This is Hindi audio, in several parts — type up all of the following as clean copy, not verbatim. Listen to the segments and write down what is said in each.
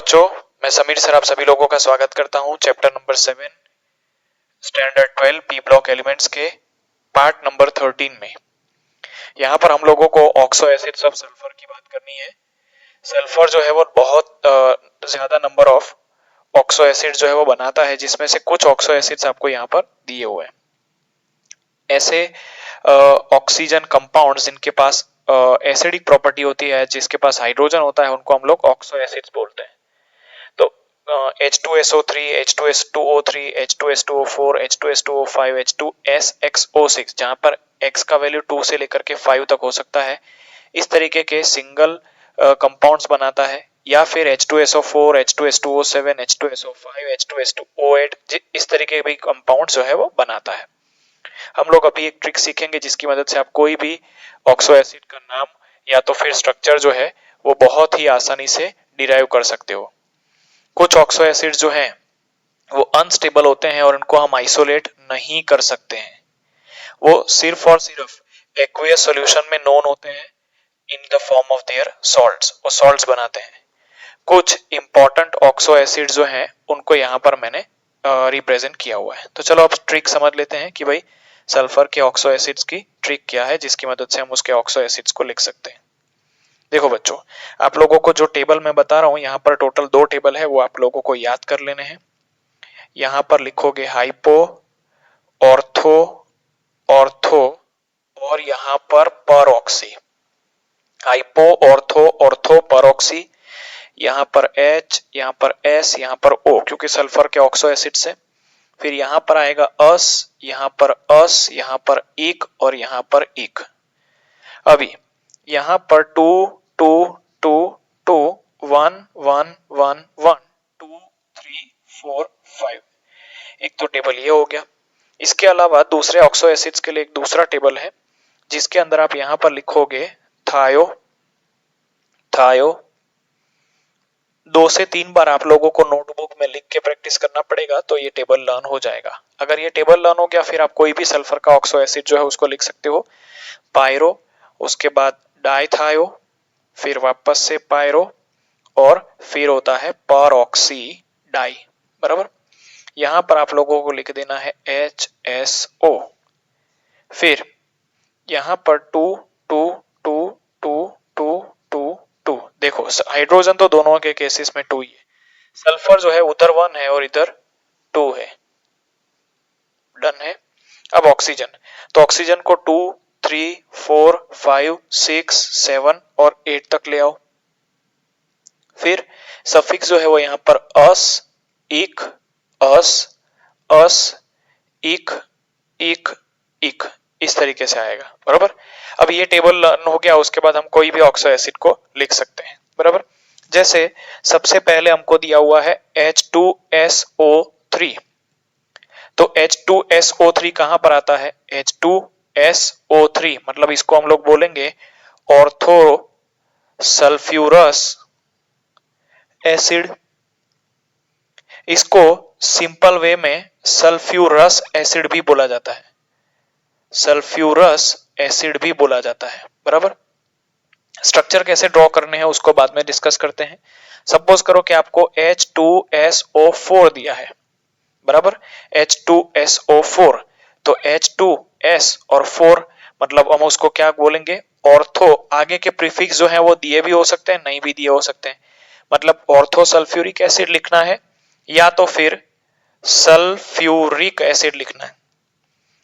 बच्चों, मैं समीर सर आप सभी लोगों का स्वागत करता हूं chapter number 7 standard 12 P block elements के पार्ट नंबर 13 में। यहाँ पर हम लोगों को ऑक्सो एसिड्स ऑफ सल्फर की बात करनी है। सल्फर जो है वो बहुत ज्यादा नंबर ऑफ ऑक्सो एसिड जो है वो बनाता है, जिसमें से कुछ ऑक्सो एसिड्स आपको यहाँ पर दिए हुए हैं। ऐसे ऑक्सीजन कंपाउंड्स जिनके पास एसिडिक प्रॉपर्टी होती है, जिसके पास हाइड्रोजन होता है, उनको हम लोग ऑक्सो एसिड्स बोलते हैं। तो H2SO3, H2S2O3, H2S2O4, H2S2O5, H2SXO6, जहां पर X का वैल्यू 2 से लेकर के 5 तक हो सकता है, इस तरीके के सिंगल कंपाउंड्स बनाता है। या फिर H2SO4, H2S2O7, H2SO5, H2S2O8, इस तरीके के भी कंपाउंड जो है वो बनाता है। हम लोग अभी एक ट्रिक सीखेंगे जिसकी मदद से आप कोई भी ऑक्सो एसिड का नाम या तो फिर स्ट्रक्चर जो है वो बहुत ही आसानी से डिराइव कर सकते हो। कुछ ऑक्सो एसिड जो हैं वो अनस्टेबल होते हैं और उनको हम आइसोलेट नहीं कर सकते हैं। वो सिर्फ और सिर्फ एक्वियस सॉल्यूशन में नोन होते हैं in the form of their salts, वो सॉल्ट्स बनाते हैं। कुछ इंपॉर्टेंट ऑक्सो एसिड जो हैं उनको यहाँ पर मैंने रिप्रेजेंट किया हुआ है। तो चलो अब ट्रिक समझ लेते हैं कि भाई सल्फर के ऑक्सो एसिड्स की ट्रिक क्या है, जिसकी मदद से हम उसके ऑक्सो एसिड्स को लिख सकते हैं। देखो बच्चों, आप लोगों को जो टेबल मैं बता रहा हूं, यहाँ पर टोटल 2 टेबल है, वो आप लोगों को याद कर लेने हैं। यहाँ पर लिखोगे हाइपो, ऑर्थो, ऑर्थो और यहाँ पर परऑक्सी। हाइपो, ऑर्थो, ऑर्थो, परऑक्सी, यहाँ पर H, यहाँ पर S, यहाँ पर O, क्योंकि सल्फर के ऑक्सो एसिड्स है। फिर यहाँ पर आएगा अस, यहाँ पर अस, यहाँ पर एक और यहाँ पर एक। अभी यहाँ पर 2 2 2 2 1 1 1 1 2 3 4 5, एक तो टेबल ये हो गया। इसके अलावा दूसरे ऑक्सो एसिड्स के लिए एक दूसरा टेबल है, जिसके अंदर आप यहाँ पर लिखोगे थायो, थायो। 2 से 3 बार आप लोगों को नोटबुक में लिख के प्रैक्टिस करना पड़ेगा, तो ये टेबल लर्न हो जाएगा। अगर ये टेबल लर्न हो गया, फिर आप कोई भी सल्फर का ऑक्सो एसिड जो है उसको लिख सकते हो। पायरो, उसके बाद डाइथायो, फिर वापस से पायरो और फिर होता है परऑक्सी डाई, बराबर। यहां पर आप लोगों को लिख देना है HSO। फिर यहां पर 2 2 2 2 2 2 2। देखो हाइड्रोजन तो दोनों के केसेस में 2 ही है। सल्फर जो है उधर 1 है और इधर 2 है। डन है। अब ऑक्सीजन, तो ऑक्सीजन को 2 3 4 5 6 7 और 8 तक ले आओ। फिर सफिक्स जो है वो यहाँ पर अस, इक, अस, अस, इक, इक, इक, इस तरीके से आएगा, बराबर। अब ये टेबल लर्न हो गया, उसके बाद हम कोई भी ऑक्सो एसिड को लिख सकते हैं, बराबर। जैसे सबसे पहले हमको दिया हुआ है H2SO3, तो H2SO3 कहां पर आता है? H2SO3 मतलब इसको हम लोग बोलेंगे ऑर्थो सल्फ्यूरस एसिड। इसको सिंपल वे में सल्फ्यूरस एसिड भी बोला जाता है, सल्फ्यूरस एसिड भी बोला जाता है, बराबर। स्ट्रक्चर कैसे ड्रॉ करने हैं उसको बाद में डिस्कस करते हैं। सपोज करो कि आपको H2SO4 दिया है, बराबर, H2SO4, तो H2S और 4 मतलब हम उसको क्या बोलेंगे? ऑर्थो। आगे के प्रीफिक्स जो है वो दिए भी हो सकते हैं, नहीं भी दिए हो सकते हैं। मतलब ऑर्थो सल्फ्यूरिक एसिड लिखना है या तो फिर सल्फ्यूरिक एसिड लिखना है।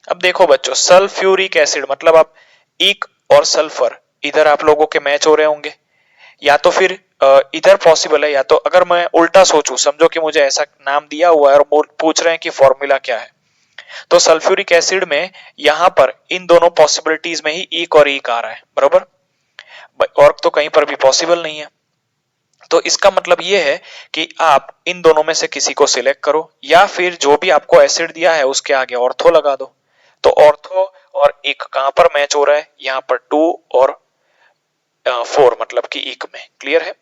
अब देखो बच्चों, सल्फ्यूरिक एसिड मतलब आप इक और सल्फर इधर आप लोगों के मैच हो रहे होंगे, या तो फिर इधर पॉसिबल है, या तो अगर मैं उल्टा सोचूं, समझो कि मुझे ऐसा नाम दिया हुआ है और पूछ रहे हैं कि फॉर्मूला क्या है, तो सल्फ्यूरिक एसिड में यहां पर इन दोनों पॉसिबिलिटीज में ही इक और इक आ रहा है, बराबर। और तो कहीं पर भी पॉसिबल नहीं है। तो इसका मतलब यह है कि आप इन दोनों में से किसी को सिलेक्ट करो, या फिर जो भी आपको एसिड दिया है उसके आगे ऑर्थो लगा दो। तो ऑर्थो और इक कहां पर मैच हो रहा है? यहां पर 2 और 4 मतलब कि इक में। क्लियर है?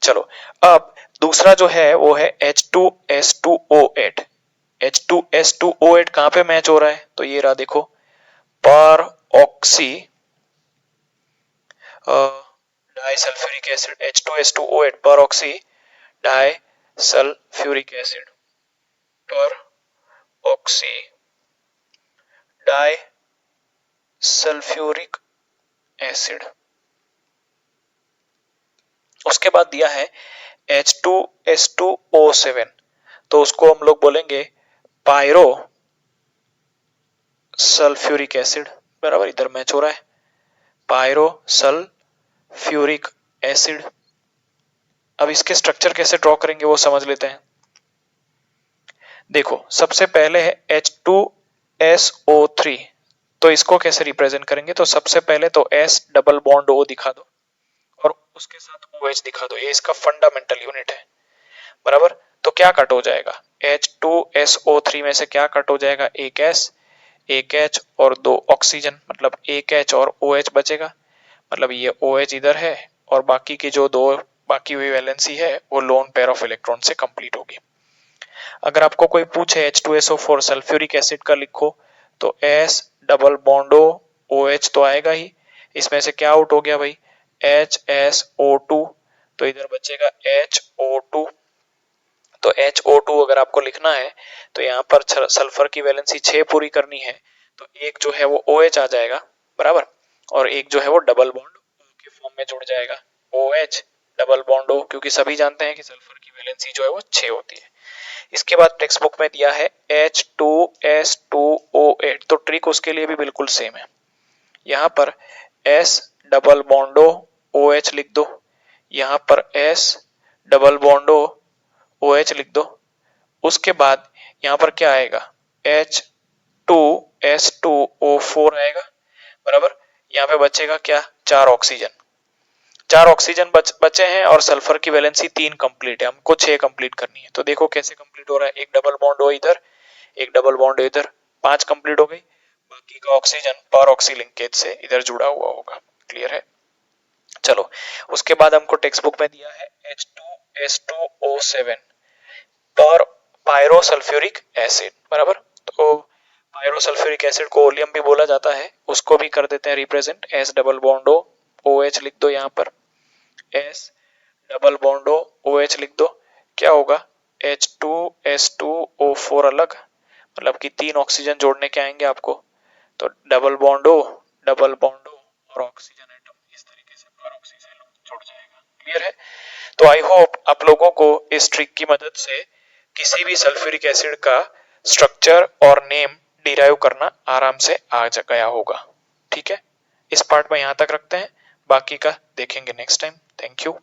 चलो अब दूसरा जो है वो है H2S2O8। H2S2O8 कहां पे मैच हो रहा है? तो ये रहा, देखो, पर ऑक्सी डाइसल्फ्यूरिक एसिड H2S2O8 पर ऑक्सी डाई सल्फ्यूरिक एसिड पर ऑक्सी डाई सल्फ्यूरिक एसिड। उसके बाद दिया है H2S2O7, तो उसको हम लोग बोलेंगे पायरो सल्फ्यूरिक एसिड। बराबर, इधर मैच हो रहा है, पायरो सल्फ्यूरिक एसिड। अब इसके स्ट्रक्चर कैसे ड्रॉ करेंगे वो समझ लेते हैं। देखो, सबसे पहले है H2SO3, तो इसको कैसे रिप्रेजेंट करेंगे, तो सबसे पहले तो S डबल बॉन्ड O दिखा दो और उसके साथ OH दिखा दो, ये इसका फंडामेंटल यूनिट है। बराबर, तो क्या कट हो जाएगा, H2SO3 में से क्या कट हो जाएगा, एक H और दो ऑक्सीजन, मतलब एक H और OH बचेगा। मतलब ये OH इधर है और बाकी की जो दो बाकी हुई वैलेंसी है वो लोन पेयर ऑफ इलेक्ट्रॉन से कंप्लीट होगी। अगर आपको कोई पूछे H2SO4 सल्फ्यूरिक एसिड का लिखो, तो S डबल बॉन्डो OH तो आएगा ही, इसमें से क्या आउट हो गया भाई, HSO2, तो इधर बचेगा HO2। तो HO2 अगर आपको लिखना है तो यहाँ पर सल्फर की वैलेंसी 6 पूरी करनी है, तो एक जो है वो OH आ जाएगा, बराबर, और एक जो है वो डबल बॉन्ड O के फॉर्म में जुड़ जाएगा, OH डबल बॉन्ड O, क्योंकि सभी जानते हैं कि सल्फर की वैलेंसी जो है वो 6 होती है। इसके बाद टेक्स्ट बुक में दिया है H2S2O8, तो ट्रिक उसके लिए भी बिल्कुल सेम है। यहाँ पर S डबल बॉन्डो OH लिख दो, यहाँ पर S डबल बॉन्डो OH लिख दो। उसके बाद यहाँ पर क्या आएगा, H2S2O4 आएगा, बराबर। यहाँ पे बचेगा क्या, 4 ऑक्सीजन, 4 ऑक्सीजन बचे हैं और सल्फर की वैलेंसी 3 कंप्लीट है, हमको 6 कंप्लीट करनी है। तो देखो कैसे कंप्लीट हो रहा है, एक डबल बॉन्ड हो इधर, एक डबल बॉन्ड इधर, 5 कंप्लीट हो गई, बाकी का ऑक्सीजन पर ऑक्सी लिंकेज से इधर जुड़ा हुआ होगा। क्लियर है। चलो, उसके बाद हमको टेक्स्ट बुक में दिया है H2S2O7 पर पायरोसल्फ्यूरिक एसिड, बराबर। तो पायरोसल्फ्यूरिक एसिड को ओलियम भी बोला जाता है, उसको भी कर देते हैं represent, S double bond OH लिख दो, यहाँ पर S डबल बॉन्ड OH लिख दो, क्या होगा, H2S2O4 अलग, मतलब कि 3 ऑक्सीजन जोड़ने के आएंगे आपको, तो डबल बॉन्ड और ऑक्सीजन एटम इस तरीके से पर ऑक्सीजन जुड़ जाएगा। क्लियर है। तो आई होप आप लोगों को इस ट्रिक की मदद से किसी भी सल्फ्यूरिक एसिड का स्ट्रक्चर और नेम डिराइव करना आराम से आ गया होगा। ठीक है, इस पार्ट में यहां तक रखते हैं, बाकी का देखेंगे नेक्स्ट टाइम। Thank you.